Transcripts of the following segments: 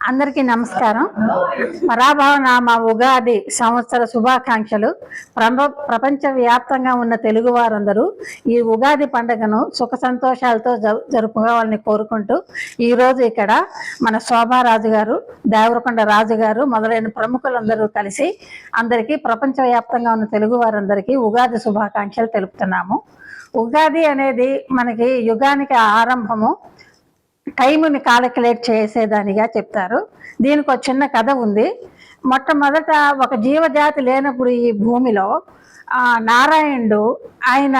అందరికీ నమస్కారం. పరాభవనామ ఉగాది సంవత్సర శుభాకాంక్షలు. ప్రపంచవ్యాప్తంగా ఉన్న తెలుగు వారందరూ ఈ ఉగాది పండుగను సుఖ సంతోషాలతో జరుపుకోవాలని కోరుకుంటూ ఈరోజు ఇక్కడ మన శోభారాజు గారు, దేవరకొండ రాజు గారు మొదలైన ప్రముఖులందరూ కలిసి అందరికీ ప్రపంచవ్యాప్తంగా ఉన్న తెలుగు వారందరికీ ఉగాది శుభాకాంక్షలు తెలుపుతున్నాము. ఉగాది అనేది మనకి యుగానికి ఆరంభము, టైంని కాలిక్యులేట్ చేసేదానిగా చెప్తారు. దీనికి ఒక చిన్న కథ ఉంది. మొట్టమొదట ఒక జీవజాతి లేనప్పుడు ఈ భూమిలో నారాయణుడు ఆయన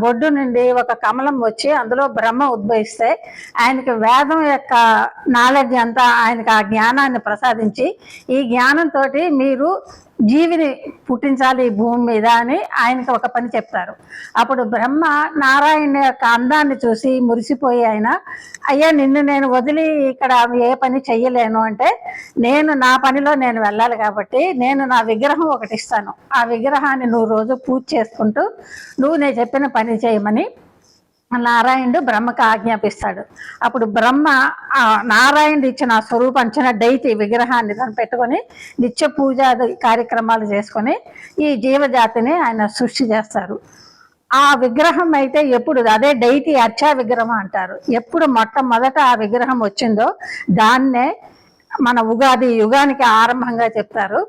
బొడ్డు నుండి ఒక కమలం వచ్చి అందులో బ్రహ్మ ఉద్భవిస్తే ఆయనకి వేదం యొక్క నాలెడ్జ్ అంతా ఆయనకు ఆ జ్ఞానాన్ని ప్రసాదించి ఈ జ్ఞానంతో మీరు జీవిని పుట్టించాలి ఈ భూమి మీద అని ఆయనకి ఒక పని చెప్తారు. అప్పుడు బ్రహ్మ నారాయణ యొక్క అందాన్ని చూసి మురిసిపోయి ఆయన, అయ్యా నిన్ను నేను వదిలి ఇక్కడ ఏ పని చెయ్యలేను అంటే, నేను నా పనిలో నేను వెళ్ళాలి కాబట్టి నేను నా విగ్రహం ఒకటి ఇస్తాను, ఆ విగ్రహాన్ని నువ్వు రోజు పూజ చేసుకుంటూ నువ్వు నేను చెప్పిన పని చేయమని నారాయణుడు బ్రహ్మకు ఆజ్ఞాపిస్తాడు. అప్పుడు బ్రహ్మ నారాయణుడు ఇచ్చిన స్వరూపంచిన డైటీ విగ్రహాన్ని దాన్ని పెట్టుకొని నిత్య పూజ కార్యక్రమాలు చేసుకొని ఈ జీవజాతిని ఆయన సృష్టి చేస్తారు. ఆ విగ్రహం అయితే ఎప్పుడు అదే డైటీ అర్చా విగ్రహం అంటారు. ఎప్పుడు మొట్టమొదట ఆ విగ్రహం వచ్చిందో దాన్నే మన ఉగాది యుగానికి ఆరంభంగా చెప్తారు.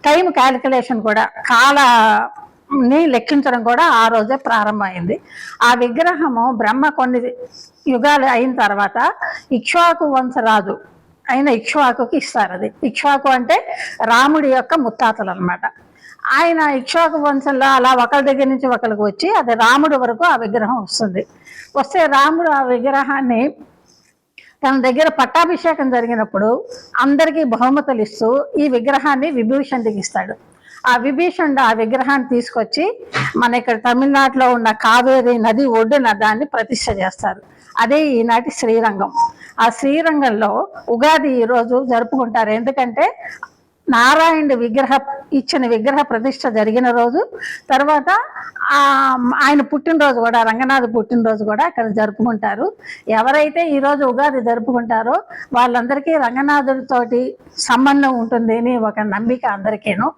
టైం క్యాలిక్యులేషన్ కూడా కాలాన్ని లెక్కించడం కూడా ఆ రోజే ప్రారంభమైంది. ఆ విగ్రహము బ్రహ్మ కొన్ని యుగాలు అయిన తర్వాత ఇక్ష్వాకు వంశరాజు అయిన ఇక్ష్వాకుకి ఇస్తారు. అది ఇక్ష్వాకు అంటే రాముడి యొక్క ముత్తాతలు అనమాట. ఆయన ఇక్ష్వాకు వంశంలో అలా ఒకరి దగ్గర నుంచి ఒకరికి వచ్చి అది రాముడి వరకు ఆ విగ్రహం వస్తుంది. వస్తే రాముడు ఆ విగ్రహాన్ని తన దగ్గర పట్టాభిషేకం జరిగినప్పుడు అందరికీ బహుమతులు ఇస్తూ ఈ విగ్రహాన్ని విభూషణుడికి ఇస్తాడు. ఆ విభీషణుడు ఆ విగ్రహాన్ని తీసుకొచ్చి మన ఇక్కడ తమిళనాడులో ఉన్న కావేరి నది ఒడ్డున దాన్ని ప్రతిష్ఠ చేస్తారు. అదే ఈనాటి శ్రీరంగం. ఆ శ్రీరంగంలో ఉగాది ఈరోజు జరుపుకుంటారు. ఎందుకంటే నారాయణుడి ఇచ్చిన విగ్రహ ప్రతిష్ఠ జరిగిన రోజు, తర్వాత ఆయన పుట్టినరోజు కూడా, రంగనాథ్ పుట్టినరోజు కూడా అక్కడ జరుపుకుంటారు. ఎవరైతే ఈరోజు ఉగాది జరుపుకుంటారో వాళ్ళందరికీ రంగనాథుడితోటి సంబంధం ఉంటుంది అని ఒక నమ్మిక అందరికీను.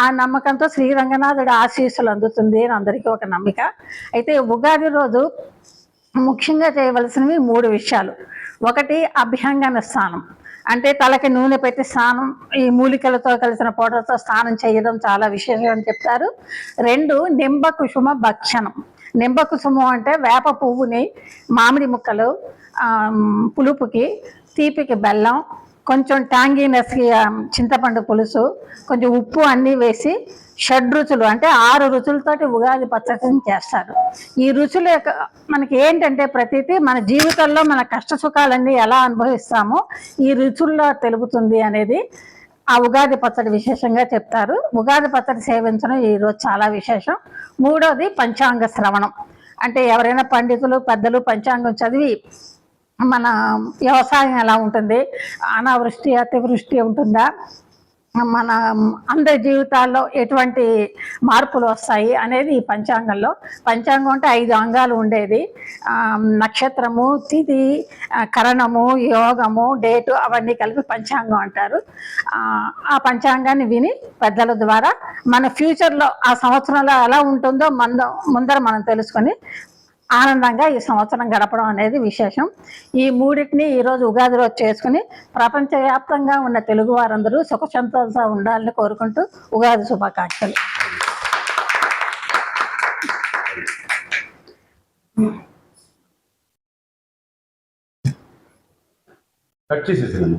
ఆ నమ్మకంతో శ్రీరంగనాథుడి ఆశీస్సులు అందుతుంది అని అందరికీ ఒక నమ్మిక. అయితే ఉగాది రోజు ముఖ్యంగా చేయవలసినవి 3 విషయాలు. ఒకటి అభ్యంగన స్నానం, అంటే తలకి నూనె పెట్టి స్నానం, ఈ మూలికలతో కలిసిన పౌడర్తో స్నానం చేయడం చాలా విశేషం అని చెప్తారు. 2 నింబ కుసుమ భక్షణం. నింబ కుసుమం అంటే వేప పువ్వుని, మామిడి ముక్కలు, పులుపుకి, తీపికి బెల్లం, కొంచెం ట్యాంగీనెస్కి చింతపండు పులుసు, కొంచెం ఉప్పు అన్నీ వేసి 6 రుచులు అంటే 6 రుచులతోటి ఉగాది పచ్చడిని చేస్తారు. ఈ రుచులు మనకి ఏంటంటే ప్రతిదీ మన జీవితంలో మన కష్ట సుఖాలన్నీ ఎలా అనుభవిస్తామో ఈ రుచుల్లో తెలుపుతుంది అనేది ఆ ఉగాది పచ్చడి విశేషంగా చెప్తారు. ఉగాది పచ్చడి సేవించడం ఈరోజు చాలా విశేషం. 3వది పంచాంగ శ్రవణం. అంటే ఎవరైనా పండితులు పెద్దలు పంచాంగం చదివి మన వ్యవసాయం ఎలా ఉంటుంది, అనావృష్టి అతివృష్టి ఉంటుందా, మన అందరి జీవితాల్లో ఎటువంటి మార్పులు వస్తాయి అనేది ఈ పంచాంగంలో. పంచాంగం అంటే 5 అంగాలు ఉండేది. నక్షత్రము, తిథి, కరణము, యోగము, డేటు అవన్నీ కలిపి పంచాంగం అంటారు. ఆ పంచాంగాన్ని విని పెద్దల ద్వారా మన ఫ్యూచర్లో ఆ సంవత్సరంలో ఎలా ఉంటుందో ముందర మనం తెలుసుకొని ఆనందంగా ఈ సంవత్సరం గడపడం అనేది విశేషం. ఈ 3టిని ఈరోజు ఉగాది రోజు చేసుకుని ప్రపంచవ్యాప్తంగా ఉన్న తెలుగు వారందరూ సుఖ సంతోషంగా ఉండాలని కోరుకుంటూ ఉగాది శుభాకాంక్షలు.